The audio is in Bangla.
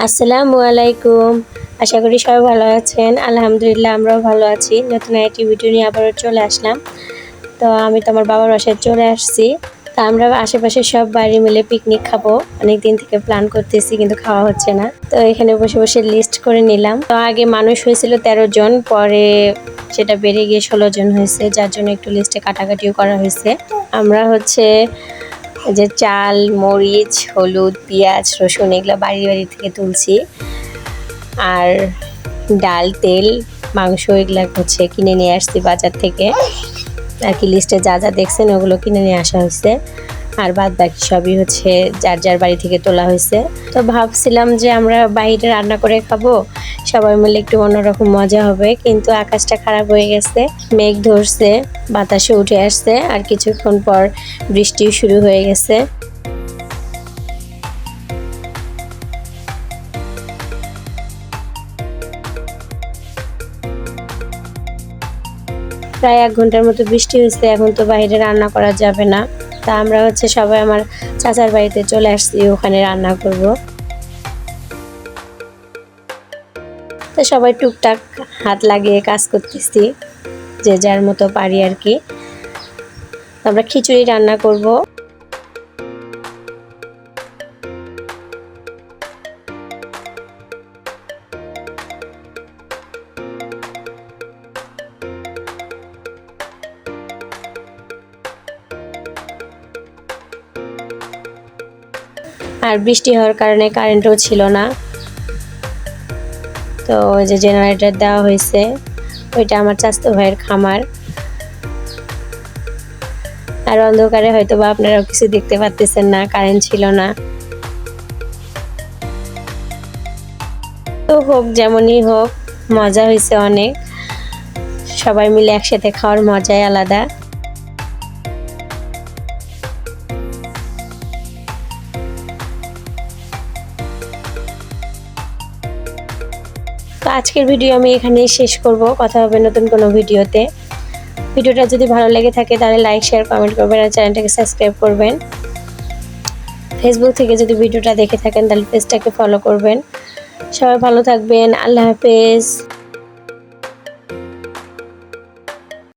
আসসালামু আলাইকুম। আশা করি সবাই ভালো আছেন। আলহামদুলিল্লাহ আমরাও ভালো আছি। নতুন একটি ভিডিও নিয়ে আবারও চলে আসলাম। তো আমি তো আমার বাবার বাসায় চলে আসছি। তো আমরা আশেপাশে সব বাড়ি মিলে পিকনিক খাবো। অনেক দিন থেকে প্ল্যান করতেছি কিন্তু খাওয়া হচ্ছে না। তো এখানে বসে বসে লিস্ট করে নিলাম। তো আগে মানুষ হয়েছিল 13 জন, পরে সেটা বেড়ে গিয়ে 16 জন হয়েছে, যার জন্য একটু লিস্টে কাটাকাটিও করা হয়েছে। আমরা হচ্ছে যে চাল, মরিচ, হলুদ, পেঁয়াজ, রসুন এগুলো বাড়ি বাড়ি থেকে তুলছি। আর ডাল, তেল, মাংস এগুলো হচ্ছে কিনে নিয়ে আসছি বাজার থেকে। আর কি লিস্টে যা যা দেখছেন ওগুলো কিনে নিয়ে আসা হয়েছে। আর বাদ বাকি সবই হচ্ছে যার যার বাড়ি থেকে তোলা হয়েছে। তো ভাবছিলাম যে আমরা বাইরে রান্না করে খাবো, সবাই মিলে একটু অন্যরকম মজা হবে, কিন্তু আকাশটা খারাপ হয়ে গেছে, মেঘ ধরছে, বাতাসে উঠে আসছে, আর কিছুক্ষণ পর বৃষ্টিও শুরু হয়ে গেছে। প্রায় 1 ঘন্টার মতো বৃষ্টি হয়েছে। এখন তো বাইরে রান্না করা যাবে না। তা আমরা হচ্ছে সবাই আমার চাচার বাড়িতে চলে আসছি, ওখানে রান্না করব। তো সবাই টুকটাক হাত লাগিয়ে কাজ করতেছি, যে যার মতো পারি আর কি। আমরা খিচুড়ি রান্না করব। আর বৃষ্টি হওয়ার কারণে কারেন্টও ছিল না। তো ওই যে জেনারেটর দেওয়া হয়েছে, ওইটা আমার চাচাতো ভাইয়ের খামার। আর অন্ধকারে হয়তো বা আপনারাও কিছু দেখতে পাচ্ছেন না, কারেন্ট ছিল না। তো হোক, যেমনই হোক, মজা হয়েছে অনেক। সবাই মিলে একসাথে খাওয়ার মজাই আলাদা। তো আজকের ভিডিও আমি এখানেই শেষ করব। কথা হবে নতুন কোনো ভিডিওতে। ভিডিওটা যদি ভালো লেগে থাকে তাহলে লাইক, শেয়ার, কমেন্ট করবেন আর চ্যানেলটাকে সাবস্ক্রাইব করবেন। ফেসবুক থেকে যদি ভিডিওটা দেখে থাকেন তাহলে পেজটাকে ফলো করবেন। সবাই ভালো থাকবেন। আল্লাহ হাফেজ।